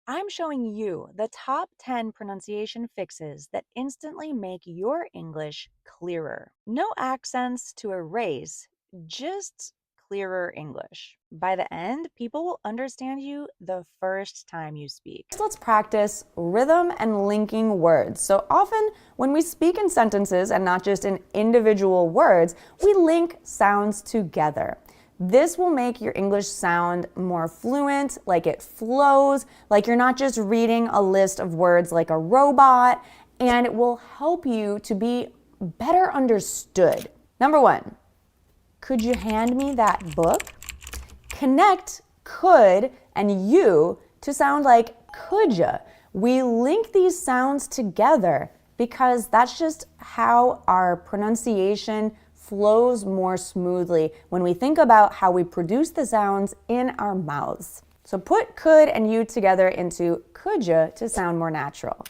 I'm showing you the top 10 pronunciation fixes that instantly make your English clearer. No accents to erase, just clearer English. By the end, people will understand you the first time you speak. Let's practice rhythm and linking words. So often when we speak in sentences and not just in individual words, we link sounds together. This will make your English sound more fluent, like it flows, like you're not just reading a list of words like a robot, and it will help you to be better understood. Number one, could you hand me that book? Connect could and you to sound like could ya. We link these sounds together because that's just how our pronunciation flows more smoothly when we think about how we produce the sounds in our mouths. So put could and you together into could ya to sound more natural.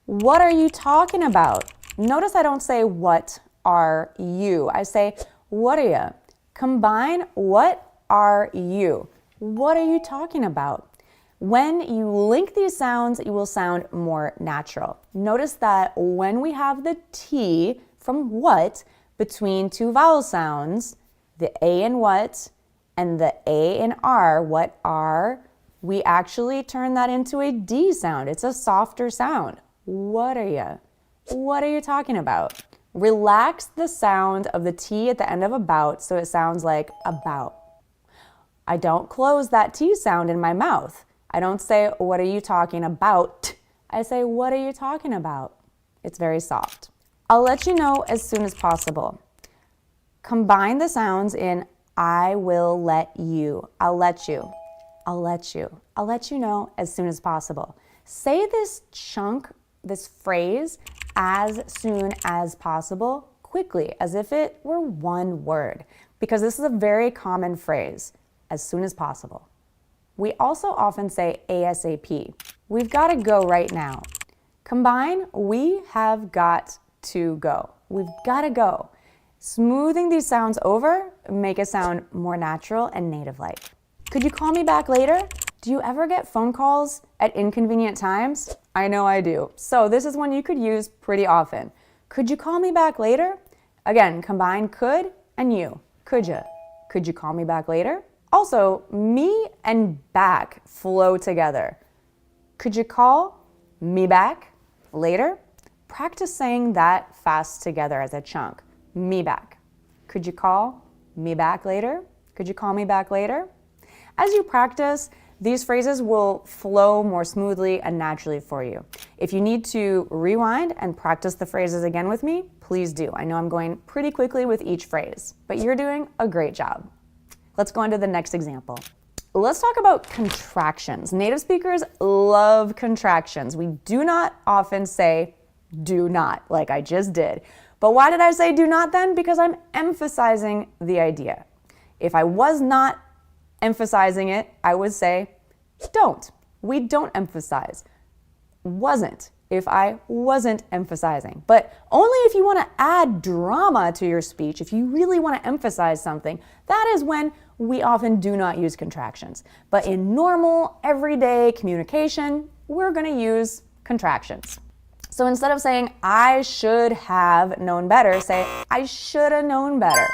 What are you talking about? Notice I don't say what are you. I say what are ya. Combine what are you. What are you talking about? When you link these sounds, you will sound more natural. Notice that when we have the T from what between two vowel sounds, the A in what and the A in R, what are, we actually turn that into a D sound. It's a softer sound. What are you? What are you talking about? Relax the sound of the T at the end of about so it sounds like about. I don't close that T sound in my mouth. I don't say, what are you talking about? I say, what are you talking about? It's very soft. I'll let you know as soon as possible. Combine the sounds in I will let you. I'll let you. I'll let you. I'll let you know as soon as possible. Say this chunk, this phrase, as soon as possible, quickly, as if it were one word, because this is a very common phrase, as soon as possible. We also often say ASAP. We've got to go right now. Combine, we have got to go. We've got to go. Smoothing these sounds over make it sound more natural and native-like. Could you call me back later? Do you ever get phone calls at inconvenient times? I know I do. So this is one you could use pretty often. Could you call me back later? Again, combine could and you. Could you? Could you call me back later? Also, me and back flow together. Could you call me back later? Practice saying that fast together as a chunk. Me back. Could you call me back later? Could you call me back later? As you practice, these phrases will flow more smoothly and naturally for you. If you need to rewind and practice the phrases again with me, please do. I know I'm going pretty quickly with each phrase, but you're doing a great job. Let's go on to the next example. Let's talk about contractions. Native speakers love contractions. We do not often say do not, like I just did. But why did I say do not then? Because I'm emphasizing the idea. If I was not emphasizing it, I would say don't. We don't emphasize. Wasn't, if I wasn't emphasizing. But only if you want to add drama to your speech, if you really want to emphasize something, that is when we often do not use contractions. But in normal, everyday communication, we're going to use contractions. So instead of saying, I should have known better, say, I should have known better.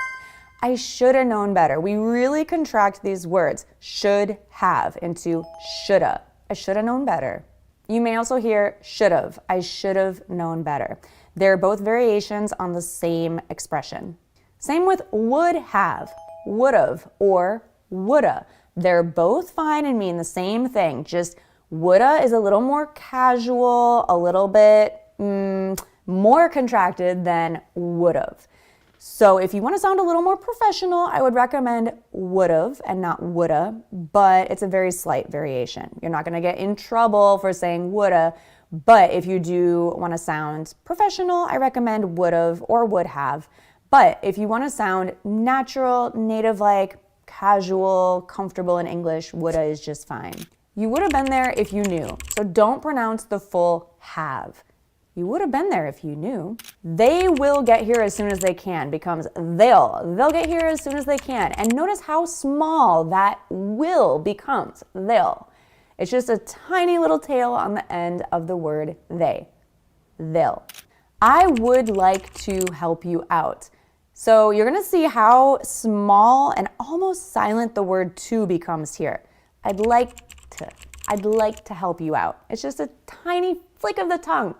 I should have known better. We really contract these words, should have, into shoulda. I should have known better. You may also hear should have. I should have known better. They're both variations on the same expression. Same with would have, would have, or woulda. They're both fine and mean the same thing, just woulda is a little more casual, a little bit more contracted than would've. So if you want to sound a little more professional, I would recommend would've and not woulda, but it's a very slight variation. You're not going to get in trouble for saying woulda, but if you do want to sound professional, I recommend would've or would have. But if you want to sound natural, native-like, casual, comfortable in English, woulda is just fine. You would have been there if you knew, so don't pronounce the full have. You would have been there if you knew. They will get here as soon as they can becomes they'll. They'll get here as soon as they can. And notice how small that will becomes, they'll. It's just a tiny little tail on the end of the word they. They'll. I would like to help you out. So you're going to see how small and almost silent the word to becomes here. I'd like to help you out. It's just a tiny flick of the tongue.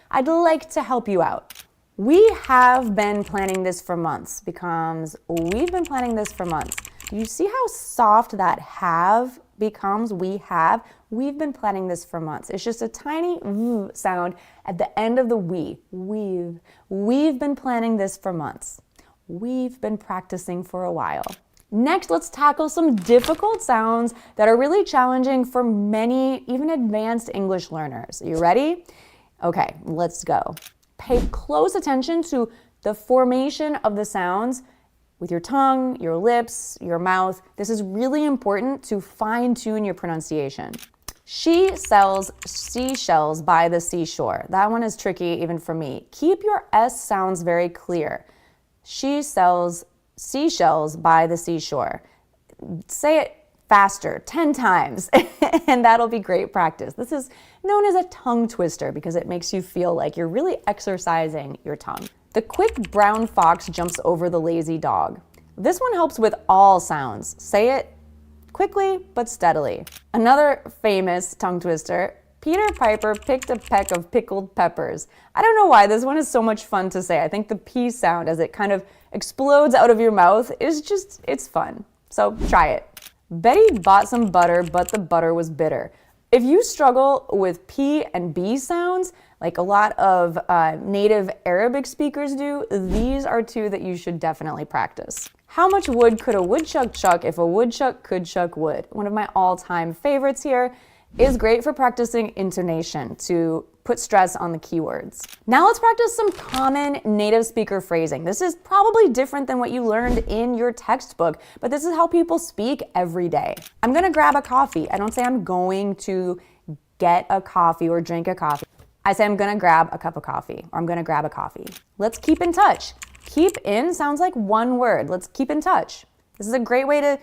I'd like to help you out. We have been planning this for months becomes we've been planning this for months. Do you see how soft that have becomes? We've been planning this for months. It's just a tiny v sound at the end of the we. We've been planning this for months. We've been practicing for a while. Next, let's tackle some difficult sounds that are really challenging for many, even advanced English learners. Are you ready? Okay, let's go. Pay close attention to the formation of the sounds with your tongue, your lips, your mouth. This is really important to fine-tune your pronunciation. She sells seashells by the seashore. That one is tricky even for me. Keep your S sounds very clear. She sells seashells by the seashore. Say it faster, 10 times, and that'll be great practice. This is known as a tongue twister because it makes you feel like you're really exercising your tongue. The quick brown fox jumps over the lazy dog. This one helps with all sounds. Say it quickly but steadily. Another famous tongue twister, Peter Piper picked a peck of pickled peppers. I don't know why this one is so much fun to say. I think the P sound as it kind of explodes out of your mouth is just, it's fun. So try it. Betty bought some butter, but the butter was bitter. If you struggle with P and B sounds, like a lot of native Arabic speakers do, these are two that you should definitely practice. How much wood could a woodchuck chuck if a woodchuck could chuck wood? One of my all-time favorites here. Is great for practicing intonation to put stress on the keywords. Now let's practice some common native speaker phrasing. This is probably different than what you learned in your textbook, but this is how people speak every day. I'm gonna grab a coffee. I don't say I'm going to get a coffee or drink a coffee. I say I'm gonna grab a cup of coffee or I'm gonna grab a coffee. Let's keep in touch. Keep in sounds like one word. Let's keep in touch. This is a great way to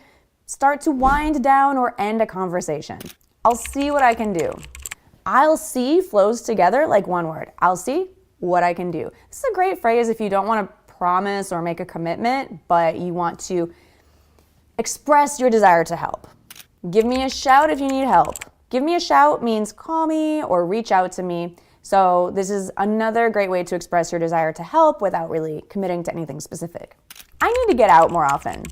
start to wind down or end a conversation. I'll see what I can do. I'll see flows together like one word. I'll see what I can do. This is a great phrase if you don't want to promise or make a commitment, but you want to express your desire to help. Give me a shout if you need help. Give me a shout means call me or reach out to me. So this is another great way to express your desire to help without really committing to anything specific. I need to get out more often.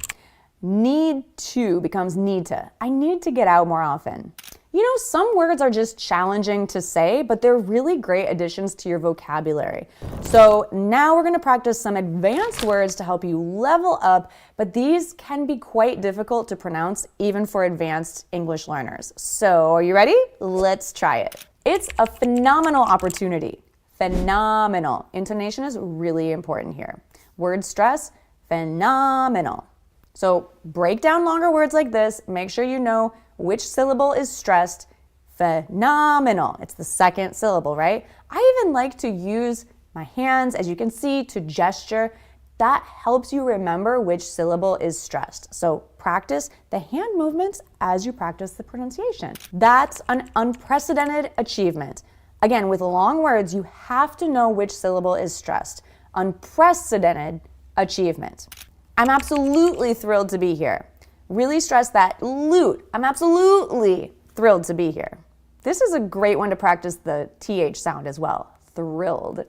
Need to becomes need to. I need to get out more often. You know, some words are just challenging to say, but they're really great additions to your vocabulary. So now we're going to practice some advanced words to help you level up, but these can be quite difficult to pronounce even for advanced English learners. So are you ready? Let's try it. It's a phenomenal opportunity. Phenomenal. Intonation is really important here. Word stress, phenomenal. So break down longer words like this. Make sure you know which syllable is stressed. Phenomenal. It's the second syllable, right? I even like to use my hands, as you can see, to gesture. That helps you remember which syllable is stressed. So practice the hand movements as you practice the pronunciation. That's an unprecedented achievement. Again, with long words, you have to know which syllable is stressed. Unprecedented achievement. I'm absolutely thrilled to be here. Really stress that loot. I'm absolutely thrilled to be here. This is a great one to practice the TH sound as well. Thrilled.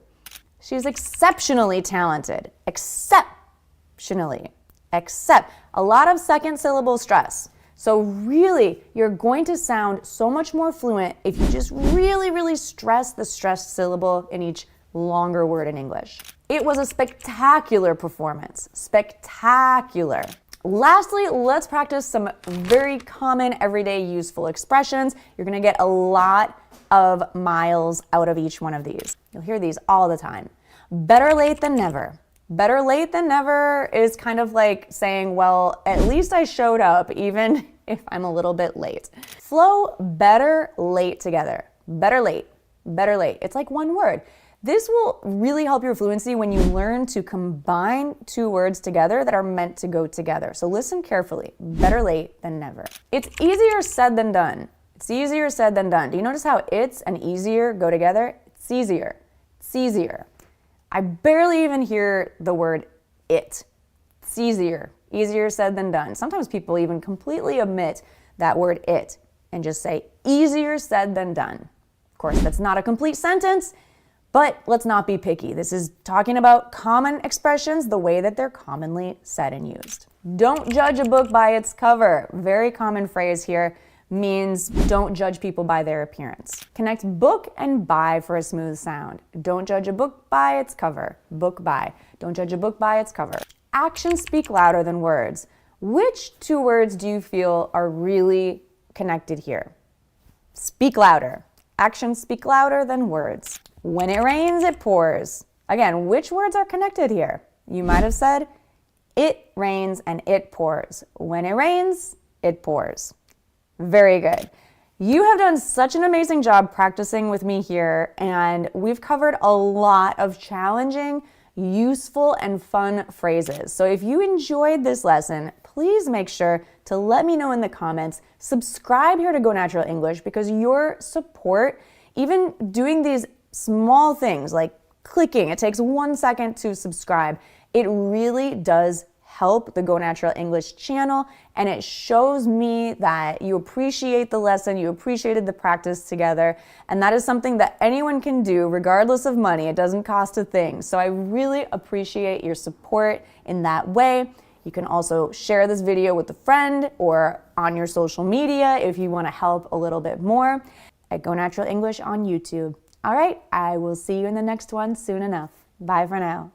She's exceptionally talented. Exceptionally. Except. A lot of second syllable stress. So really, you're going to sound so much more fluent if you just really stress the stressed syllable in each longer word in English. It was a spectacular performance. Spectacular. Lastly, let's practice some very common, everyday, useful expressions. You're going to get a lot of miles out of each one of these. You'll hear these all the time. Better late than never. Better late than never is kind of like saying, well, at least I showed up, even if I'm a little bit late. Flow better late together. Better late. Better late. It's like one word. This will really help your fluency when you learn to combine two words together that are meant to go together. So listen carefully. Better late than never. It's easier said than done. It's easier said than done. Do you notice how it's and easier go together? It's easier. It's easier. I barely even hear the word it. It's easier. Easier said than done. Sometimes people even completely omit that word it and just say easier said than done. Of course, that's not a complete sentence, but let's not be picky. This is talking about common expressions, the way that they're commonly said and used. Don't judge a book by its cover. Very common phrase here, means don't judge people by their appearance. Connect book and by for a smooth sound. Don't judge a book by its cover. Book by. Don't judge a book by its cover. Actions speak louder than words. Which two words do you feel are really connected here? Speak louder. Actions speak louder than words. When it rains, it pours. Again, which words are connected here? You might have said, it rains and it pours. When it rains, it pours. Very good. You have done such an amazing job practicing with me here, and we've covered a lot of challenging, useful, and fun phrases. So if you enjoyed this lesson, please make sure to let me know in the comments. Subscribe here to Go Natural English, because your support, even doing these small things like clicking, it takes 1 second to subscribe, it really does help the Go Natural English channel, and it shows me that you appreciate the lesson, you appreciated the practice together, and that is something that anyone can do regardless of money. It doesn't cost a thing. So I really appreciate your support in that way. You can also share this video with a friend or on your social media if you want to help a little bit more at Go Natural English on YouTube. All right, I will see you in the next one soon enough. Bye for now.